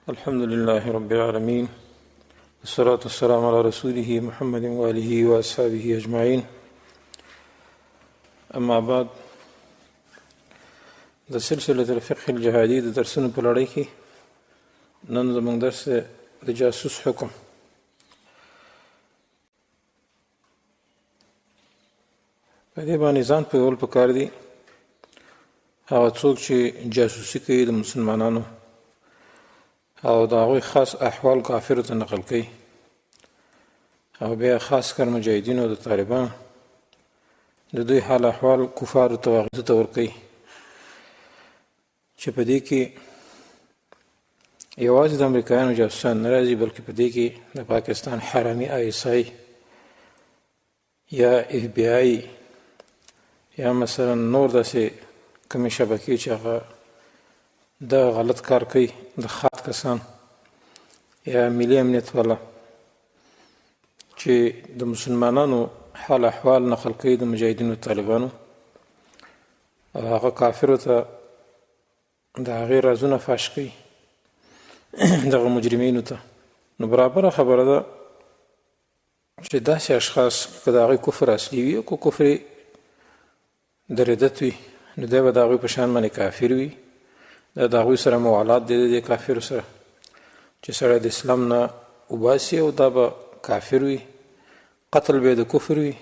الحمد لله رب العالمين والصلاة والسلام على رسوله محمد وآله وأصحابه أجمعين. أما بعد، د سلسلة الفقه الجهادي د درسونو په لړۍ کې نن زموږ درس د جاسوس حکم. په دې باندې ځان پوهول پکار دي هغه څوک چې جاسوسي کوي د مسلمانانو او د هغوی خاص احوال کافرو ته نقل کوي، او بیا خاص کر مجاهدینو د طالبانو د دوی حال احوال کفارو طواغیتو ته ورکوي، چې په دې کې یوازې د امریکایانو جاسوسان نه راځي، بلکې په دې کې د پاکستان حرامي ISI یا FBI یا مثلا نور داسې کومې شبکې چې هغه د غلط کار کوي، د خاط کسان یا ملي امنیت والا چې د مسلمانانو حال احوال نقل کوي د مجاهدینو طالبانو، او هغه کافرو ته د هغې رازونه فاش کوي دغه مجرمینو ته. نو برابره خبره ده چې داسې اشخاص که د هغوی کفر اصلي وي او که کفر د ردت وي، نو دی به د هغوی په شان باندې کافر وي. دا د هغوی سره موالات دی د کافرو سره چې سړی د اسلام نه وباسي، او دا به کافر وي، قتل به د کفر وي.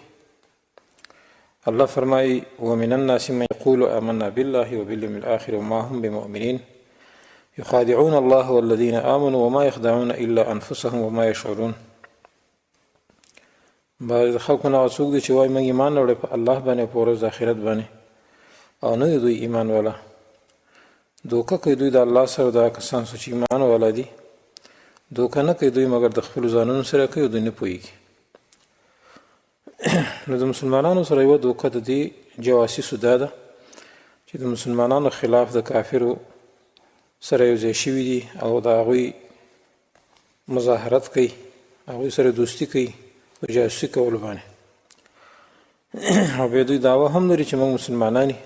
الله فرمایي ومن الناس من يقول آمنا بالله وباليوم الآخر وما هم بمؤمنين يخادعون الله والذين آمنوا وما يخدعون إلا أنفسهم وما يشعرون. بعض خلکو نه هغه څوک دي چې وایي موږ ایمان راوړی په الله باندې او په ورځ د آخرت باندې، او نه دی دوی ایمان والا. دوکه کوي دوی د الله سره، دا کسان چې ایمان والا دي دوکه نه کوي دوی مګر د خپلو ځانونو سره کوي، او دوی نه پوهېږي. نو د مسلمانانو سره یوه دوکه د دې جواسیسو دا ده چې د مسلمانانو خلاف د کافرو سره یو ځای شوي دي او د هغوی مظاهرت کوي، هغوی سره دوستي کوي په جاسوسي کولو باندې، او بیا دوی دعوه هم لري چې موږ مسلمانان یو،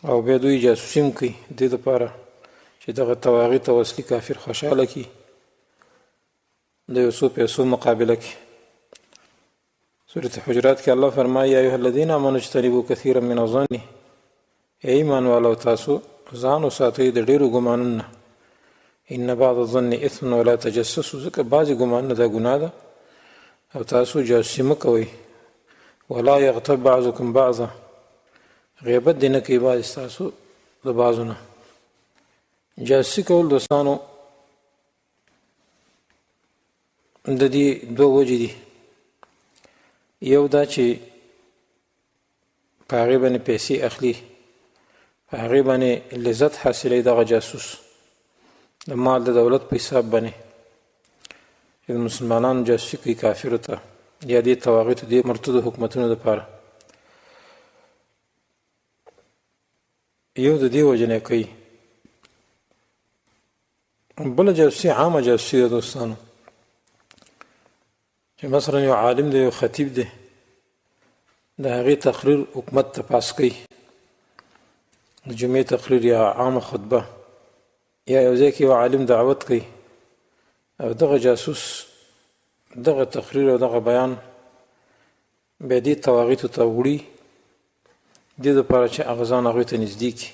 او بیا دوی جاسوسي هم کوي دې دپاره چې دغه طواغیت او اصلي کافر خوشحاله کړي د یو څو پیسو مقابله کې. سورة حجرات کې الله فرمایي یا ایها الذین آمنوا اجتنبوا کثیرا من الظن، ای ایمان والو تاسو ځان وساتئ د ډېرو ګمانونو نه، ان بعض الظن اثم ولا تجسسوا، ځکه بعضې ګمانونه دا ګناه ده، او تاسو جاسوسي مه کوئ. ولا یغتب بعضکم بعضا، غیبت دې نه کوي بعض ستاسو د بعضو نه. جاسوسي کول دوستانو د دې دوه وجې دي. یو دا چې په هغې باندې پیسې اخلي، په هغې باندې لذت حاصلوي دغه جاسوس د مال د دولت په حساب باندې، چې د مسلمانانو جاسوسي کوي کافرو ته یا دې طواغیتو دې مرتدو حکومتونو دپاره. یو د دې وجې نه کوي. بله جاسوسي عامه جاسوسي ده دوستانو، چې مثلا یو عالم دی، یو خطیب دی، د هغې تقریر حکومت ته پاس کوي، د جمعې تقریر یا عامه خطبه، یا یو ځای کې یو عالم دعوت کوي، او دغه جاسوس دغه تقریر او دغه بیان بیا دې طواغیتو ته وړي دې دپاره چې هغه ځان هغوی ته نږدې کړي.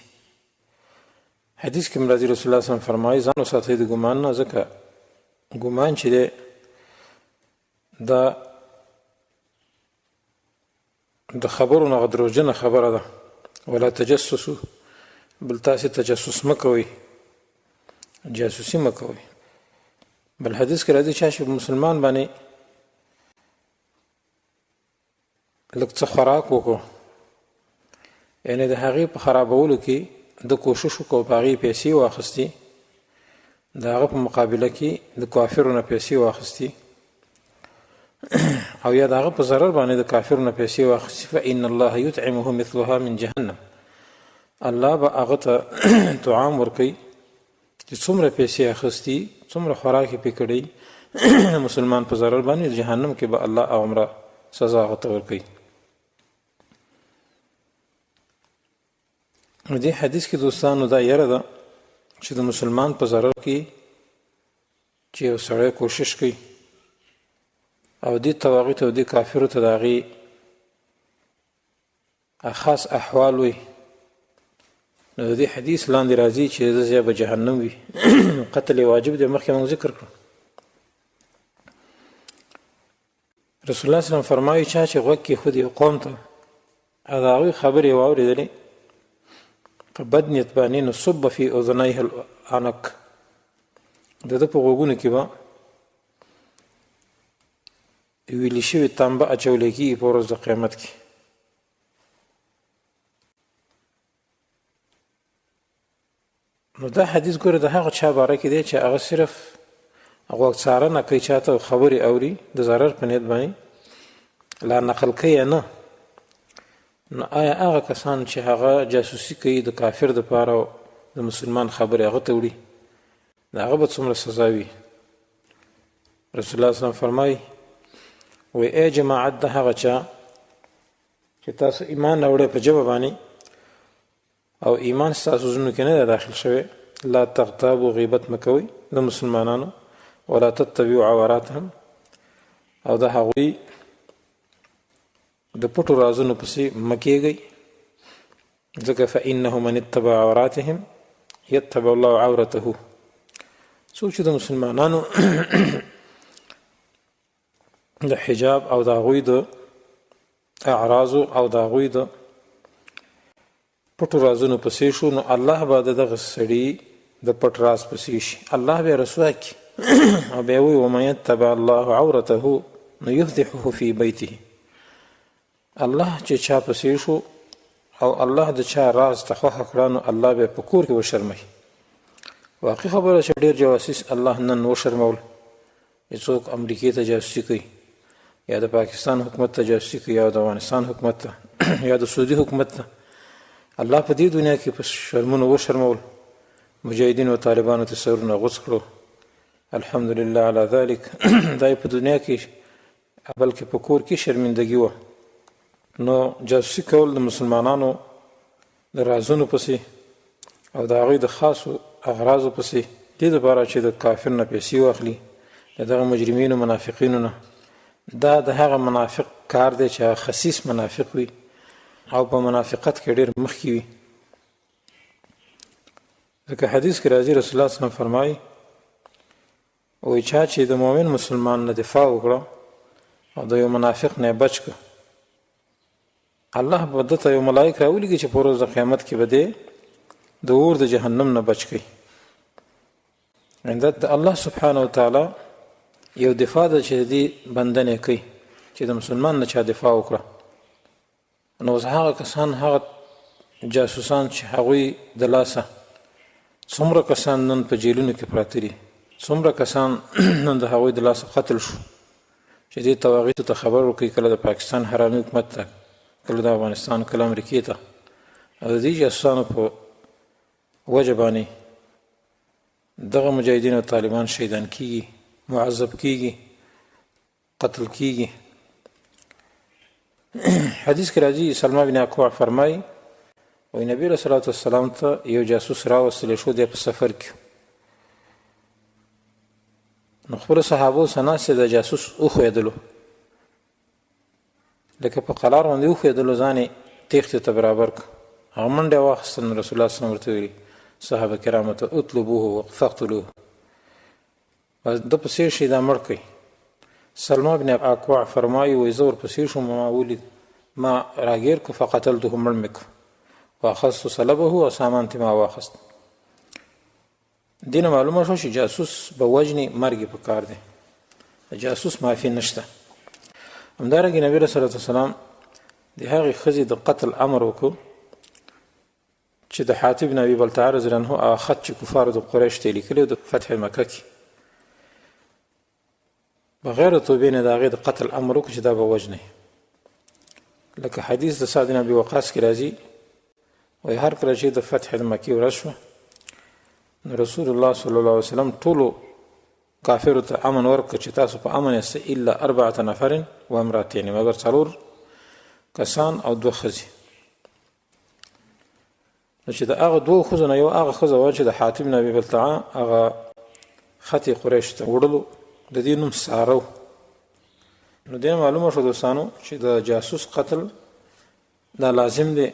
حدیث کې راځي رسول الله صلی الله علیه وسلم فرمایي ځان وساتئ د ګمان نه، ځکه ګمان چې دی دا د خبرو نه دروغجنه خبره ده. ولا تجسسو، بل تاسې تجسس مه کوئ، جاسوسي مه کوئ. بل حدیث کې راځي چا چې مسلمان باندې لږ څه خوراک وکړو، یعنې د هغې په خرابولو کې د کوشش وکړو، په هغې پیسې واخیستې، د هغه په مقابله کې د کافرو نه پیسې واخیستې، او یا د هغه په ضرر باندې د کافرو نه پیسې واخیستې، فإن الله یطعمه مثلها من جهنم، الله به هغه ته طعام ورکوي چې څومره پیسې اخیستي، څومره خوراک یې پې کړی، مسلمان په ضرر باندې جهنم کې به الله هغومره سزا هغه ته ورکوي. دې حدیث کې دوستانو دا یره ده چې د مسلمان په ضرر کې چې یو سړی کوشش کوي او دې طواغیت او دې کافرو ته د هغې خاص احوال وي، نو د دې حدیث لاندې راځي چې د ځای به جهنم وي. قتل یې واجب دی، مخکې موږ ذکر کړو. رسول الله صلی الله علیه وسلم فرمایي چا چې غوږ کېښود یو قوم ته او د هغوی خبرې یې واورېدلې په بد نیت باندې، نو صب فی اذنیه العنق، د ده په غوږونو کې به ویلې شوې تنبه اچولی کېږي په ورځ د قیامت کې. نو دا حدیث ګوره د هغه چا باره کې دی چې هغه صرف غوږ څارنه کوي، چاته خبرې اوري د ضرر په نیت باندې، لا نقل کوي نه. نو آیا هغه کسان چې هغه جاسوسي کوي د کافر دپاره د مسلمان خبرې هغه ته وړي، د هغه به څومره سزا وي؟ رسول الله صلی الله علیه وسلم فرمایي وایي ای جماعت د هغه چا چې تاسو ایمان راوړی په ژبه باندې او ایمان ستاسو زړونو کې نه دی داخل شوی، لا تغتابو، غیبت مه کوئ د مسلمانانو، ولا تتبعوا عوراتهم، او د هغوی د پټو رازونو پسې مه کېږئ، ځکه فإنه من اتبع عوراتهم یتبع الله عورته. څوک چې د مسلمانانو د حجاب او د هغوی د اعراضو او د هغوی د پټو رازونو پسې شو، نو الله به د دغه سړي د پټ راز پسې شي، الله به یې رسوا کړي او بیا وایي ومن یتبع الله عورته نو یفضحه فی بیته. الله چې چا پسې شو او الله د چا راز ته خوښه کړه، نو الله به په کور کې وشرموي. واقع خبره چې ډېر جواسیس الله نن وشرمول، چې څوک امریکې ته جاسوسي کوي یا د پاکستان حکومت ته جاسوسي کوي یا د افغانستان حکومت ته یا د سعودي حکومت ته، الله په دې دنیا کې په شرمونو وشرمول، مجاهدینو او طالبانو ته سرونه غوڅ کړو. الحمدلله علی ذلک. دا په دنیا کې بلکې په کور کې شرمندګي وه. نو جاسوسي کول د مسلمانانو د رازونو پسې او د هغوی د خاصو اغراضو پسې، دې دپاره چې د کافر نه پیسې واخلي، د دغه مجرمینو منافقینو نه، دا د هغه منافق کار دی چې هغه خسیس منافق وي او په منافقت کې ډېر مخکې وي. ځکه حدیث کې راځي رسول الله صلی الله علیه وسلم فرمایي وایي چا چې د مؤمن مسلمان نه دفاع وکړه او د یو منافق نه یې بچ کړه، الله به ده ته یو ملایک راولېږي چې په ورځ د قیامت کې به دی د اور د جهنم نه بچ کړي. د الله سبحانه وتعالی یو دفاع ده چې دې بنده نه کوي چې د مسلمان نه چا دفاع وکړه. نو اوس هغه کسان، هغه جاسوسان چې هغوی د لاسه څومره کسان نن په جیلونو کې پراته دي، څومره کسان نن د هغوی د لاسه قتل شو، چې دې طواغیتو ته خبر ورکوي، کله د پاکستان حرامي حکومت ته، کله د افغانستان، کله امریکې ته، او د دې جاسوسانو په وجه باندې دغه مجاهدین او طالبان شهیدان کیږي، معذب کیږي، قتل کیږي. حدیث کې راځي سلمہ بن اکوع فرمایي وایي نبي علیه الصلاة والسلام ته یو جاسوس راوستلی شو، دی په سفر کې، نو خپلو صحابو سره ناست د جاسوس وښویېدلو، لکه په قلار باندې وښویېدلو، ځان یې تېښتې ته برابر کړ. هغه منډه یې واخیستل، نو رسول الله صلی الله علیه وسلم ورته ویلي صحابه کرامو ته اطلبوه فاقتلوه، بس ده پسې شي دا مړ کړئ. سلمہ بن اکوع فرمایي وایي زه ورپسې شوم، ما ولید، ما راګیر کړو فقتلته، مړ مې کړ، واخذت صلبه او سامان ترې ما واخیست. دې نه معلومه شوه چې جاسوس به وژني، مرګ یې په کار دی، جاسوس معافي نشته. همدارنګې نبي علیه صلات وسلام د هغې ښځې د قتل امر وکړو چې د حاتب بن ابي بلتعه رضی الله عنه هغه خط چې کفارو د قریش ته یې لیکلی و د فتح مکه کې، بغیر توبې نه د هغې د قتل امر وکړو چې دا به وژنئ. لکه حدیث د سعد بن ابي وقاص کې راځي وایي هر کله چې د فتح د مکې ورځ شوه، نو رسول الله صلی الله علیه وسلم ټولو کافرو ته امن ورکړه چې تاسو په امن یاست الا 4 نفر و امراتین، مګر 4 کسان او 2 ښځې. نو چې د هغه 2 ښځو نه یو هغه ښځه وه چې د حاتب بن ابي بلتعه هغه خط قریش ته وړلو د دې نوم ساره. نو دې معلومه شو دوستانو چې د جاسوس قتل دا لازم دی،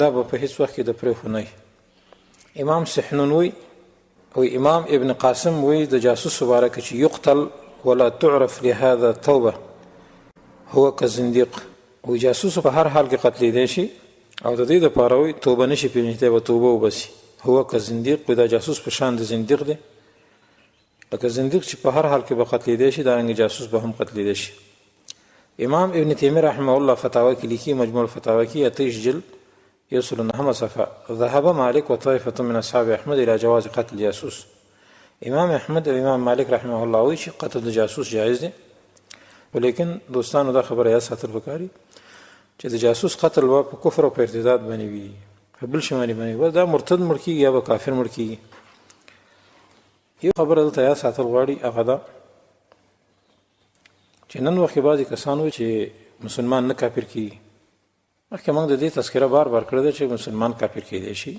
دا به په هیڅ وخت کې د پرېښو نه. امام سحنون وی او امام ابن قاسم وی د جاسوس مبارک چې یقتل ولا تعرف لهذا توبه هو كزنديق. او جاسوس په هر حال کې قتل دی شي او د دې لپاره وی توبه نشي پیژنې به توبه وبسي. هو كزنديق، دا جاسوس په شان د زنديق دی، لکه زنديق چې په هر حال کې به قتل دی شي، دا رنګ جاسوس به هم قتل دی شي. امام ابن تیمیه رحمه الله فتاوا کې لیکي، مجموع الفتاوا کې 28 جلد 109 صفحه، ذهب مالك وطائفه من اصحاب احمد الى جواز قتل الجاسوس. امام احمد او امام مالک رحمه الله وی چې قتل د جاسوس جایز دی، ولیکن دوستانو دا خبره یا ساتل وکاري چې د جاسوس قتل وا په کفر او په ارتداد باندې وي، په بل شي باندې وي، دا مرتد مړ کیږي یا به کافر مړ کیږي. یو خبره دلته یا ساتل غواړي هغه دا چې نن وخت بعضې کسان وایي چې مسلمان نه کافر کیږي. مخکې موږ د دې تذکره بار بار کړې ده چې مسلمان کافر کیدی شي.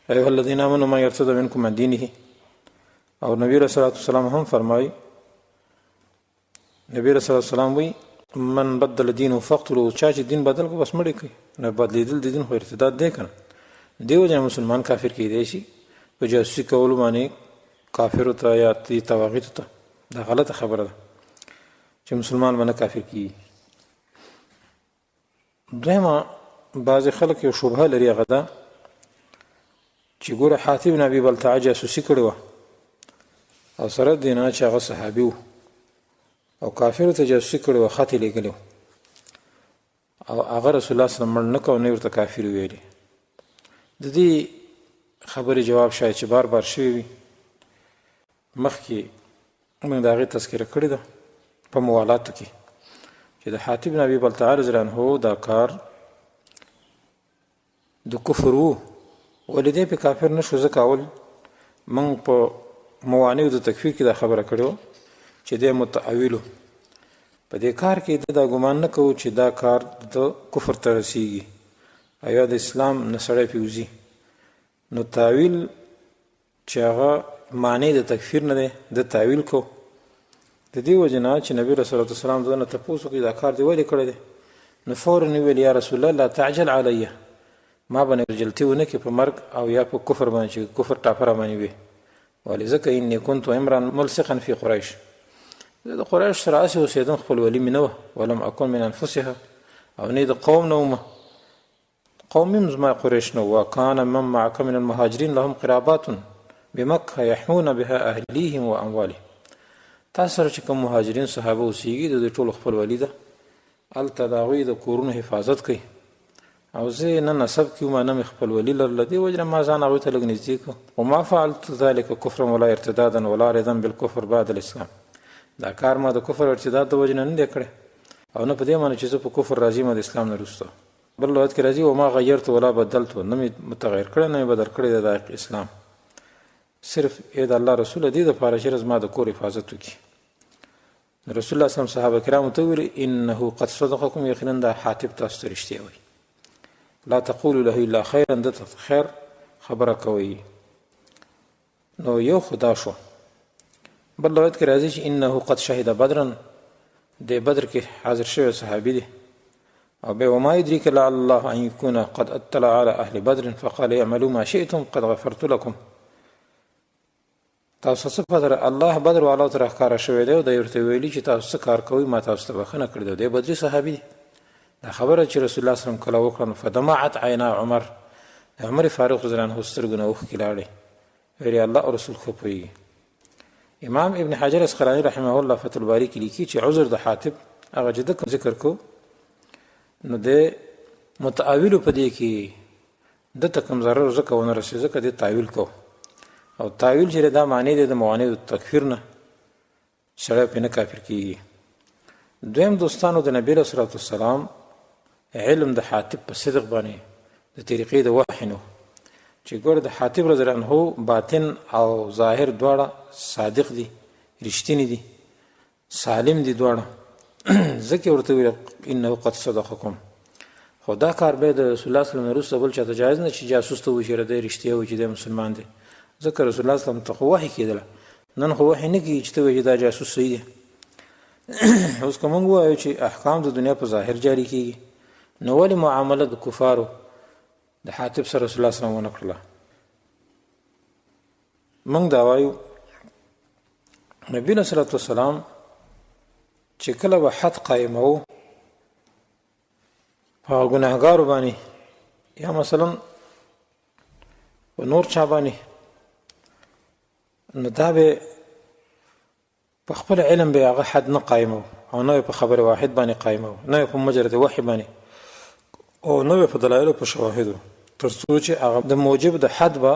ایها الذین آمنوا من یرتد منکم عن دینه، او نبی رسول الله صلی الله علیه وسلم هم فرمایي، نبی رسول الله صلی الله علیه وسلم وایي من بدل دینه فقتلوه، چا چې دین بدل کو بس مړ کړئ. نو بدلیدل د دین خو ارتداد دی کنه، دې وجه مسلمان کافر کیدی شي په جاسوسي کولو باندې کافر ته یا طواغیت ته. دا غلطه خبره ده چې مسلمان باندې کافر کیږي. دویمه بعضې خلک یو شبهه لري، هغه ده چې ګوره حاتم بن ابي بلتعه جاسوسي کړې وه او سره د دې نه چې هغه صحابي و او کافرو ته جاسوسي کړې وه، خط یې لیږلی او هغه رسول الله صلی الله علیه وسلم مړ نه کړ، نه یې ورته کافر ویلي. د دې خبرې جواب شاید چې بار بار شوی وي، مخکې موږ د هغې تذکره کړې ده په موالاتو کې چې د حاتم بن ابي بلتعه رضی الله عنه دا کار د کفر و، ولې دی په کافر نه شو ځکه اول موږ په موانعو د تکفیر کې دا خبره کړې وه چې دی متأول و. په دې کار کې دا ګمان نه کوو چې دا کار د کفر ته رسیږي او یا د اسلام نه سړی پې وځي. نو تاویل چې هغه معنی د تکفیر نه دی، د تاویل کو. د دې وجه نه چې نبی رسول الله صلی الله علیه وسلم دونه تپوس وکړي دا کار دی ولې کړی دی، نو فورا یې ویل یا رسول الله لا تعجل علیه، ما باندې عجلتي ونه کړې په مرګ او یا په کفر باندې چې کفر ټاپه راباندې وي. ولې ځکه انی کنت امرا ملصقا فی قریش، زه د قریش سره هسې اوسېدم، خپلولي مې نه وه، ولم اکن من انفسها، او نه د قوم نه ومه، قوم هم زما قریش نه وه. کان من معک من المهاجرین لهم قرابات بمکه یحمون بها اهلیهم و اموالهم، تاسو سره چې کوم مهاجرین صحابه اوسېږي د دې ټولو خپلولي ده، هلته د هغوی د کورونو حفاظت کوي او زه نه نسب کې وم نه مې خپلولي لرله، دې وجه نه ما ځان هغوی ته لږ نږدې کړو. وما فعلت ذلک کفرا ولا ارتدادا ولا رضا بالکفر بعد الاسلام، دا کار ما د کفر او ارتداد د وجې نه نه دی کړی او نه په دې معنی چې زه په کفر راځي ما د اسلام نه وروسته. بل روایت کې راځي وما غیرت ولا بدلت، نه مې متغیر کړی نه مې بدل کړی د اسلام، صرف ای د الله رسول دې دپاره چې زما د کور حفاظت وکړي. رسول الله صلی الله علیه وسلم صحابه کرامو ته ویلي انه قد صدقکم، یقینا دا حاتب تاسو ته رښتیا وایي، لا تقولوا له الا خیرا، دته خیر خبره کوئ. نو یو خدا شو. بل روایت کې راځي چې انه قد شهد بدرا، د بدر کې حاضر شوی صحابي دی. او بیا وما يدريك لعل الله ان يكون قد اطلع على اهل بدر فقال اعملوا ما شئتم قد غفرت لكم. تاسو څه پدر الله بدر والا تر ښکارا شوی دی او د ورته ویلي چې تاسو څه کار کوئ ما تاسو ته بخښنه کړې ده. دی بدري صحابي دی. دا خبره چې رسول الله صلی الله علیه وسلم کله وکړه نو فدمعت عینا عمر، عمر فاروق رضی الله عنه سترګو نه اوښکې لاړې، ویلې الله او رسول ښه پوهېږي. امام ابن حجر اسقلاني رحمه الله فتح الباري کې لیکي چې عذر د حاتب هغه چې د ذکر کو نو د متأولو په دې کې دته کوم ضرر ځکه ونه رسېږي ځکه د تاویل کو، او تاویل چې دا معنی دی د موانع د تکفیر نه سړی پرې نه کافر کېږي. دویم دوستانو د نبي رسول الله والسلام علم د حاتب په صدق باندې د طریقې د وحی نو چې ګوره د حاتب رضی الله عنه باطن او ظاهر دواړه صادق دي، رښتینی دي، سالم دي دواړه، ځکه ورته ویل انه قد صدقکم. خو دا کار به د رسول الله صلی الله علیه وسلم وروسته بل چاته جایز نه چې جاسوس ته وشي دی رښتیا وي چې دی مسلمان دی، ځکه رسول الله صلی الله علیه وسلم ته خو وحی کېدله نن خو وحی نه کیږي چې ته وایې دا جاسوس صحیح دی. اوس که موږ ووایو چې احکام د دنیا په ظاهر جاری کیږي، نو ولې معامله د کفارو د حاتب سره رسول الله صلی الله علیه وسلم ونه کړله؟ موږ دا وایو نبی علیه الصلاة والسلام چې کله به حد قایموو په هغه ګناهګارو باندې یا مثلا په نور چا باندې، نو دا به په خپل علم به هغه حد نه قایمو او نه په خبر واحد باندې قایمو، نه په مجرد وحی باندې او نه په دلایل په شواهدو، تر څو چې هغه د موجب د حد به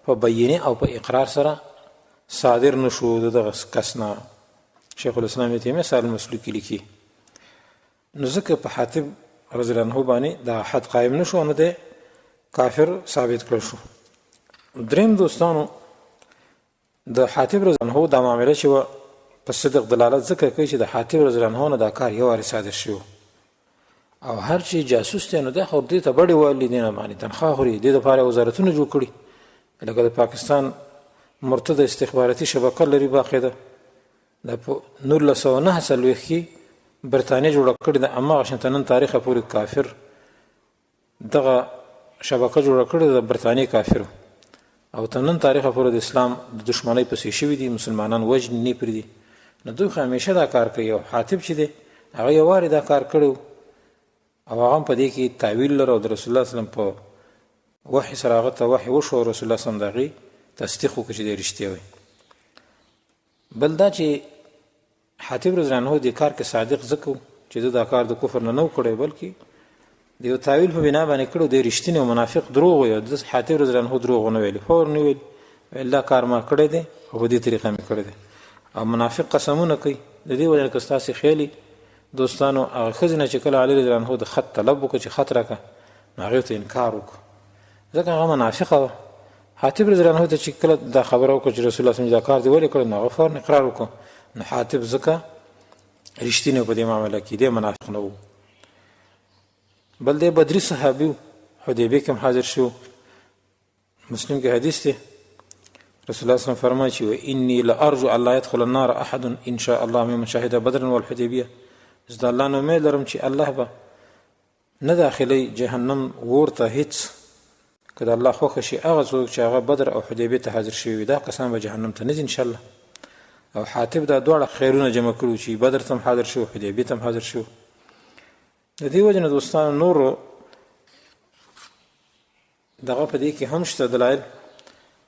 په بیینه او په اقرار سره صادر نشو دغه کس نه. شیخ الاسلام ابن تیمیه سال مسلوکی لیکي. نو ځکه په حاتب رضی الله عنه باندې دا حد قائم نشو، نو د کافر ثابت کړ شو. دریم دوستانو، د حاتب رضی الله عنه دا معامله چې په صدق دلالت ځکه کوي چې د حاتب رضی الله عنه نه دا کار یو واري صادر شو، او هر چی جاسوس دی نو دا خو دې ته بډې والي دی نه باندې تنخواه خوري، دې دپاره وزارتونه جوړ کړي، لکه د پاکستان مرتد استخباراتي شبکه لري باقاعده د 1949 کې برطانیه جوړه کړې ده، هماغه شانته نن تاریخه پورې کافر دغه شبکه جوړه کړې ده د برطانیې کافرو، او تر نن تاریخه پورې د اسلام د دشمنۍ پسې شوي دي، مسلمانان وژني نه پرېږدي. نو دوی خو همیشه دا کار کوي، او حاتب چې دی هغه یو وارې دا کار کړی او هغه هم په دې کې تعویل لري، او د رسول الله صلی الله علیه وسلم په وحي سره هغه ته وحي وشو، رسول الله صلی الله علیه وسلم د هغې تصدیق وکړي چې دی رښتیا وایي. بل دا چې حاتب رضی الله عنه دې کار کې صادق ځکه چې دا کار د کفر نه نو کړی، بلکې د یو تعویل په بنا باندې کړو، دی رښتینی او منافق دروغ وایي، د حاتب رضی الله عنه دروغ ونه ویلي، فور نه ویل الله کار ما کړی دی او په دې طریقه مې کړی دی. او منافق قسمونه کوي. د دې وجه نه که ستاسې خیالي دوستانو هغه ښځې نه چې کله علي رضی الله عنه د خط طلب وکړه چې خط راکړه، نو هغې ته انکار وکړو ځکه هغه منافقه وه. حاتب رضی الله عنه ته چې کله دا خبره وکړه چې رسول الله صلی الله علیه وسلم دا کار دې ولې کړی، نو هغه فورا اقرار وکړو. نو حاتب ځکه رښتینی په دې معامله کې دی، منافق نه و. بل دی بدري صحابي و، حدیبیې کې هم حاضر شو. مسلم کې حدیث دی، رسول الله صلی الله علیه وسلم فرمایي چې واني لارجو ان لا يدخل النار احد ان شاء الله ممن شهد بدرا والحدیبیه. زه د الله نه امید لرم چې الله به نه داخلي جهنم ور ته هیڅ، که د الله خوښه شي هغه څوک چې هغه بدر او حدیبیې ته حاضر شوي وي، دا کسان به جهنم ته نه ځي انشاءالله. او حاتب دا دواړه خیرونه جمع کړو چې بدر ته هم حاضر شو، حدیبیې ته هم حاضر شو. د دې وجه نه دوستانو نورو دغه په دې کې هم شته دلایل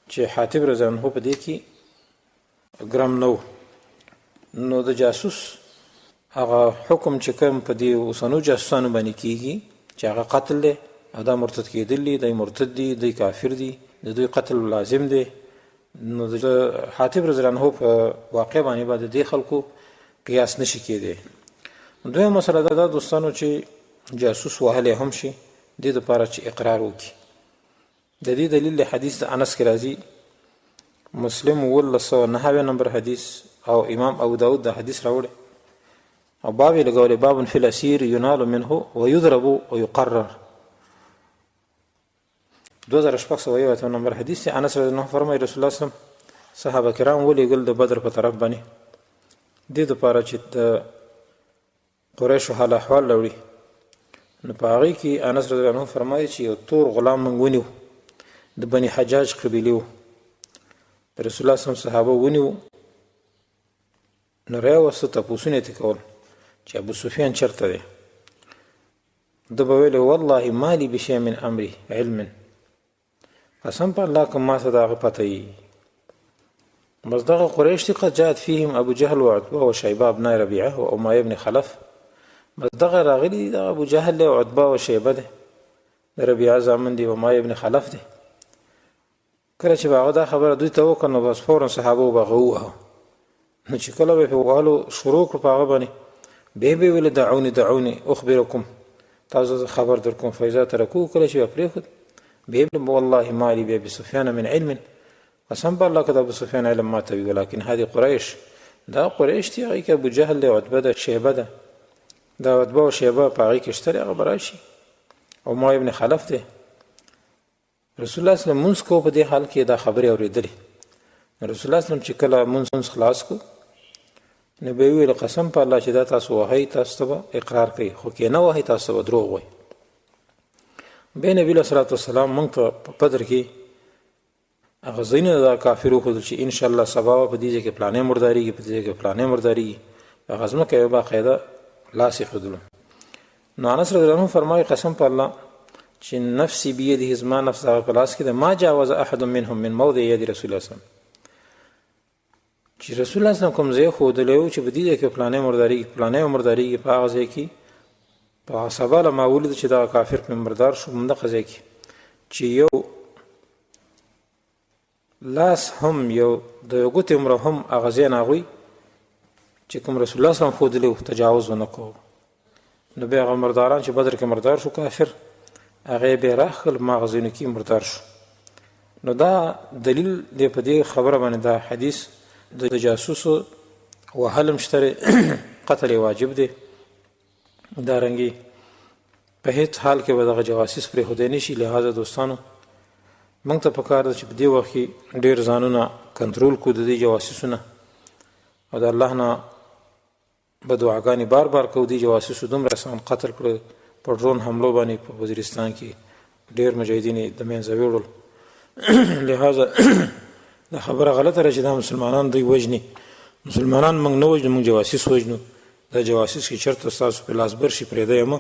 چې حاتب رضی الله عنه په دې کې ګرم نه و. نو د جاسوس هغه حکم چې کوم په دې اوسنو جاسوسانو باندې کېږي چې هغه قتل دی او دا مرتد کېدل دی مرتد دی، دی کافر دی، د دوی قتل لازم دی. نو د حاتب رضی الله عنه په واقع باندې باندې دې خلکو قیاس نشي کېدی. دویمه مسله دا دوستانو چې جاسوس وهلی هم شي، دې دپاره چې اقرار وکړي. د دې دلیل د حدیث د انس کې راځي، مسلم 1909 نمبر حدیث او امام ابو داود دا حدیث راوړی، او باب یې لګولی باب فی الاسیر ینال منه ویضرب ویقرر. 2601 نمبر حدیث دی. انس رضی الله عنه فرمایي رسول الله صلی الله علیه وسلم صحابه کرام ولیږل د بدر په طرف باندې دې دپاره چې د قریشو حال احوال راوړي. نو په هغې کې انس رضی الله عنه فرمایي چې یو تور غلام موږ ونیو، د بني حجاج قبیلې و، رسول الله صلی الله علیه وسلم صحابه ونیو. نو راوسته تپوسونه یې کول چې ابو سفیان چېرته دی. ده به ویل والله ما لي بشیء من امري علم، قسم په الله که ما ته د هغه پته وي. بس دغه قریش دي قد جاءت فیهم ابو جهل وعتبه وشیبه ابناء ربیعه وامایه بن خلف. بس دغه راغلي دي، دغه ابو جهل دی او عتبه او شیبه دی، د ربیعه زامن دي، امایه بن خلف دی. کله چې به هغه دا خبره دوی ته وکړه نو بس فورا صحابه به هغه ووهه. نو چې کله به یې وهلو شروع کړو په هغه باندې، بیا به یې ویل دعوني اخبرکم، تاسو زه خبر در کوم. فاذا ترکوه، کله چې به پرېښود بیا یې والله ما لي بأبي سفیان من علم، قسم په الله که د ابو سفیان علم ما ته وي، ولکن هذه قریش، دا قریش دي، هغې کې ابو جهل دی، عتبه ده، شیبه ده، دا عتبه او شیبه په هغې کې شته دی، هغه به راشي. او ما ابن خلف دی. رسول الله صلی الله علیه وسلم مونځ کوو، په دې حال کې دا خبرې اورېدلې. رسول الله صلی چې کله مونږ خلاص کو نو به ویل قسم په الله چې دا تاسو وهی تاسو ته اقرار کوي خو کې نه وهی تاسو به دروغ وایي به نبی له صلوات والسلام مونږ ته په بدر کې هغه ځینې دا کافرو خو چې ان شاء الله سبا په دې کې پلانې مرداري په دې کې پلانې مرداري هغه ځمکه یو باقاعده لاس خدلو نو انس رضی الله عنه فرمایي قسم په الله چې نفسي بيده زما نفس هغه په لاس کې ده ما جاوز احد منهم من موضع يد رسول الله صلی الله علیه وسلم چې رسول الله صلی الله علیه وسلم کوم ځای خو دلو چې بدیده کې پلانې مرداري په هغه ځای کې په سبا ما ولید چې دا کافر په مردار شو موږ ځای کې چې یو لاس هم یو د یو ګوتې عمره هم هغه ځای ناغوي چې کوم رسول الله صلی الله علیه وسلم خو دلو تجاوز ونکړو نو بیا هغه مرداران چې بدر کې مردار شو کافر هغه به راخل ماغزینو کې مردار شو نو دا دلیل دی په دې خبره باندې دا حدیث د جاسوس وهل مشتري قتل واجب دی دا رنګي په هیڅ حال کې به دغه جواسیس پر هدي نشي لہذا دوستانو موږ ته پکار ده چې په دې وخت کې ډېر ځانونه کنټرول کو د دې جواسیسونه او د الله نه به دعاګانې بار بار کو دي جواسیسو دومره آسان قتل کړو په ډرون حملو باندې په وزیرستان کې ډېر مجاهدین د منځه ویوړل لہذا دا خبره غلطه ده چې دا مسلمانان دوی وژني مسلمانان موږ نه وژنو موږ جواسیس وژنو دا جواسیس چې چېرته ستاسو په لاس برشي پرېږدی یم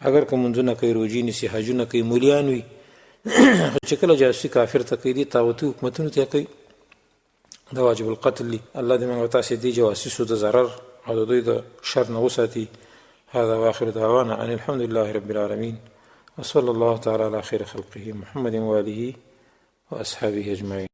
اگر که مونځونه کوي روژې نیسي حجونه کوي مولیان وي چې کله جاسوسي کافر ته کوي دي طاغوتي حکومتونو ته کوي دا واجب القتل دي الله دې موږ تاسې دې جواسیسو د ضرر او د دوی د شر نه وساتي هذا واخر دعوانا ان الحمد لله رب العالمين وصلى الله تعالى على خير خلقه محمد وآله وأصحابه أجمعين